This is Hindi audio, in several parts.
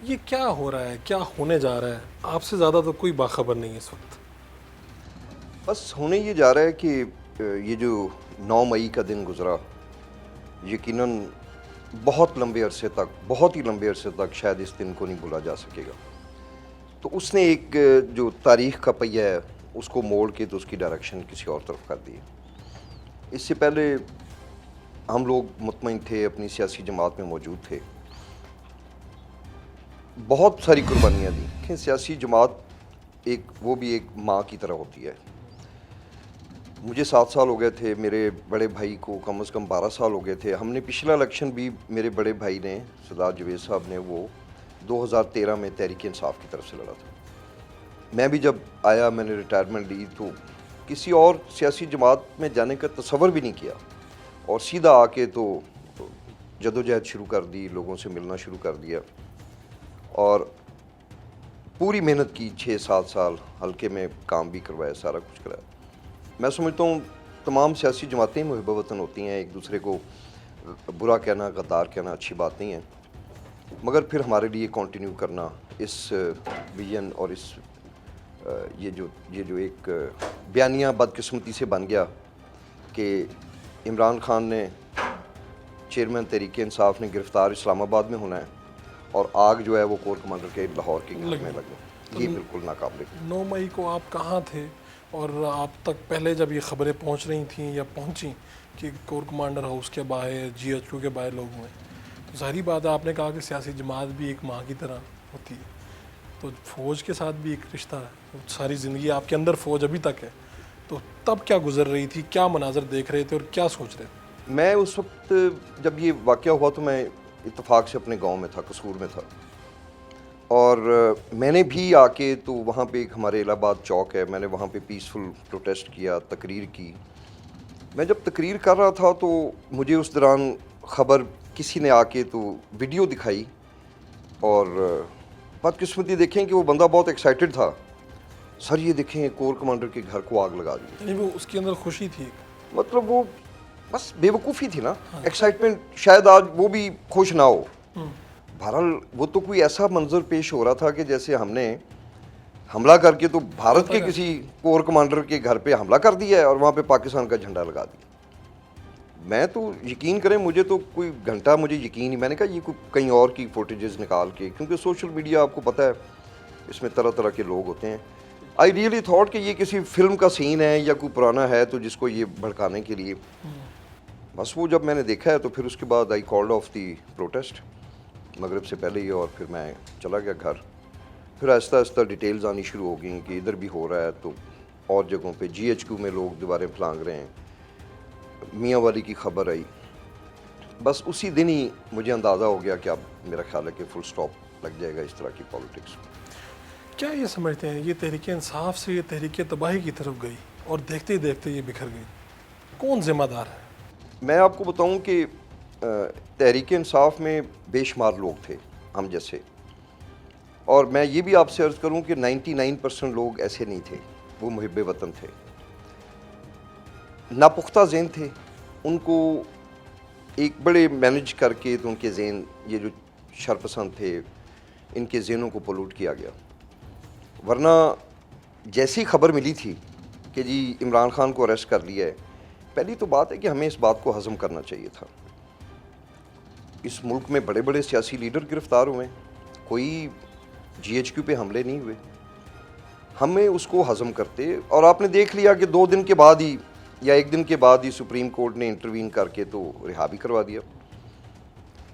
ये क्या हो रहा है, क्या होने जा रहा है? आपसे ज़्यादा तो कोई बाखबर नहीं है इस वक्त। बस होने ये जा रहा है कि ये जो 9 मई का दिन गुज़रा, यकीनन बहुत लंबे अरसे तक, बहुत ही लंबे अरसे तक शायद इस दिन को नहीं भूला जा सकेगा। तो उसने एक जो तारीख़ का पहिया है, उसको मोड़ के तो उसकी डायरेक्शन किसी और तरफ कर दी। इससे पहले हम लोग मुतमईन थे, अपनी सियासी जमात में मौजूद थे, बहुत सारी कुर्बानियाँ दी कि सियासी जमात वो भी एक माँ की तरह होती है। मुझे 7 साल हो गए थे, मेरे बड़े भाई को कम से कम 12 साल हो गए थे। हमने पिछला इलेक्शन भी, मेरे बड़े भाई ने, सरदार जावेद साहब ने, वो 2013 में तहरीक इंसाफ की तरफ से लड़ा था। मैं भी जब आया, मैंने रिटायरमेंट ली तो किसी और सियासी जमात में जाने का तसव्वुर भी नहीं किया, और सीधा आके तो जदोजहद शुरू कर दी, लोगों से मिलना शुरू कर दिया और पूरी मेहनत की। 6-7 साल हल्के में काम भी करवाया, सारा कुछ कराया। मैं समझता हूँ तमाम सियासी जमातें मुहिब वतन होती हैं, एक दूसरे को बुरा कहना, गद्दार कहना अच्छी बात नहीं है, मगर फिर हमारे लिए कंटिन्यू करना इस विजन और इस ये जो एक बयानिया बदकिस्मती से बन गया कि इमरान खान ने, चेयरमैन तहरीक इंसाफ ने, गिरफ्तार इस्लामाबाद में होना है और आग जो है वो कोर कमांडर के लाहौर के घर में लगी। ये बिल्कुल नाकाबिल। 9 मई को आप कहाँ थे और आप तक पहले जब ये खबरें पहुंच रही थी या पहुंची कि कोर कमांडर हाउस के बाहर, GHQ के बाहर लोग हुए, तो जाहिर बात है आपने कहा कि सियासी जमात भी एक माँ की तरह होती है, तो फ़ौज के साथ भी एक रिश्ता है। तो सारी ज़िंदगी आपके अंदर फ़ौज अभी तक है, तो तब क्या गुजर रही थी, क्या मनाजर देख रहे थे और क्या सोच रहे थे? मैं उस वक्त जब ये वाक़या हुआ तो मैं इत्तेफाक से अपने गांव में था, कसूर में था, और मैंने भी आके तो वहाँ पे एक हमारे इलाहाबाद चौक है, मैंने वहाँ पे पीसफुल प्रोटेस्ट किया, तकरीर की। मैं जब तकरीर कर रहा था तो मुझे उस दौरान ख़बर किसी ने आके तो वीडियो दिखाई, और बदकिस्मती देखें कि वो बंदा बहुत एक्साइटेड था। सर ये देखें, कोर कमांडर के घर को आग लगा दी। यानी वो उसके अंदर खुशी थी। मतलब वो बस बेवकूफ़ी थी ना, एक्साइटमेंट। शायद आज वो भी खुश ना हो। बहरहाल वो तो कोई ऐसा मंजर पेश हो रहा था कि जैसे हमने हमला करके तो भारत के किसी कोर कमांडर के घर पे हमला कर दिया है और वहाँ पे पाकिस्तान का झंडा लगा दिया। मैं तो, यकीन करें, मुझे तो कोई घंटा मुझे यकीन नहीं, मैंने कहा ये कोई कहीं और की फुटेजेस निकाल के, क्योंकि सोशल मीडिया आपको पता है इसमें तरह तरह के लोग होते हैं। आई रियली थॉट कि ये किसी फिल्म का सीन है या कोई पुराना है तो जिसको ये भड़काने के लिए। बस वो जब मैंने देखा है तो फिर उसके बाद I called of the protest मगरिब से पहले ही, और फिर मैं चला गया घर। फिर आहिस्ता आहिस्ता डिटेल्स आनी शुरू हो गई कि इधर भी हो रहा है, तो और जगहों पे GHQ में लोग दीवारें फलांग रहे हैं, मियाँ वाली की खबर आई। बस उसी दिन ही मुझे अंदाज़ा हो गया कि अब मेरा ख्याल है कि फुल स्टॉप लग जाएगा इस तरह की पॉलिटिक्स। क्या ये समझते हैं ये तहरीक इंसाफ से ये तहरीक तबाही की तरफ गई और देखते ही देखते ये बिखर गई? कौन जिम्मेदार है? मैं आपको बताऊं कि तहरीक इंसाफ में बेशुमार लोग थे हम जैसे, और मैं ये भी आपसे अर्ज़ करूं कि 99% लोग ऐसे नहीं थे, वो मुहिब वतन थे, नापुख्ता ज़हन थे। उनको एक बड़े मैनेज करके तो उनके ज़हन, ये जो शरपसंद थे, इनके ज़हनों को पोलूट किया गया। वरना जैसी खबर मिली थी कि जी इमरान खान को अरेस्ट कर लिया है, पहली तो बात है कि हमें इस बात को हज़म करना चाहिए था। इस मुल्क में बड़े बड़े सियासी लीडर गिरफ़्तार हुए, कोई GHQ पे हमले नहीं हुए। हमें उसको हज़म करते, और आपने देख लिया कि 2 दिन के बाद ही या 1 दिन के बाद ही सुप्रीम कोर्ट ने इंटरवीन करके तो रिहा भी करवा दिया।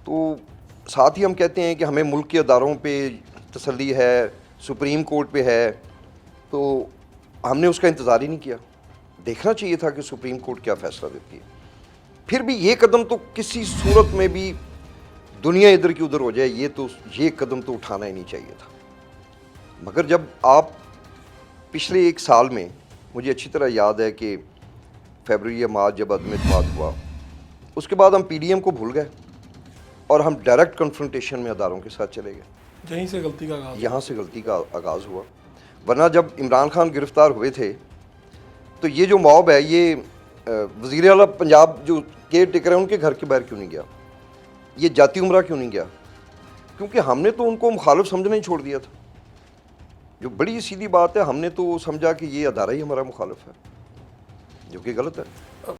तो साथ ही हम कहते हैं कि हमें मुल्क के अदारों पे तसल्ली है, सुप्रीम कोर्ट पे है, तो हमने उसका इंतज़ार ही नहीं किया। देखना चाहिए था कि सुप्रीम कोर्ट क्या फ़ैसला देती है। फिर भी ये कदम तो किसी सूरत में भी दुनिया इधर की उधर हो जाए, ये कदम तो उठाना ही नहीं चाहिए था। मगर जब आप पिछले 1 साल में, मुझे अच्छी तरह याद है कि फरवरी या मार्च जब अदम इत्तेमाद हुआ, उसके बाद हम PDM को भूल गए और हम डायरेक्ट कन्फ्रंटेशन में अदारों के साथ चले गए। यहीं से गलती का आगाज़, यहाँ से गलती का आगाज़ हुआ। वरना जब इमरान खान गिरफ़्तार हुए थे तो ये जो मॉब है, ये वज़ीर आला पंजाब जो केयर टेकर है उनके घर के बाहर क्यों नहीं गया? ये जाती उमरा क्यों नहीं गया? क्योंकि हमने तो उनको मुखालिफ समझना ही छोड़ दिया था। जो बड़ी सीधी बात है, हमने तो समझा कि ये अदारा ही हमारा मुखालिफ है, जो कि गलत है।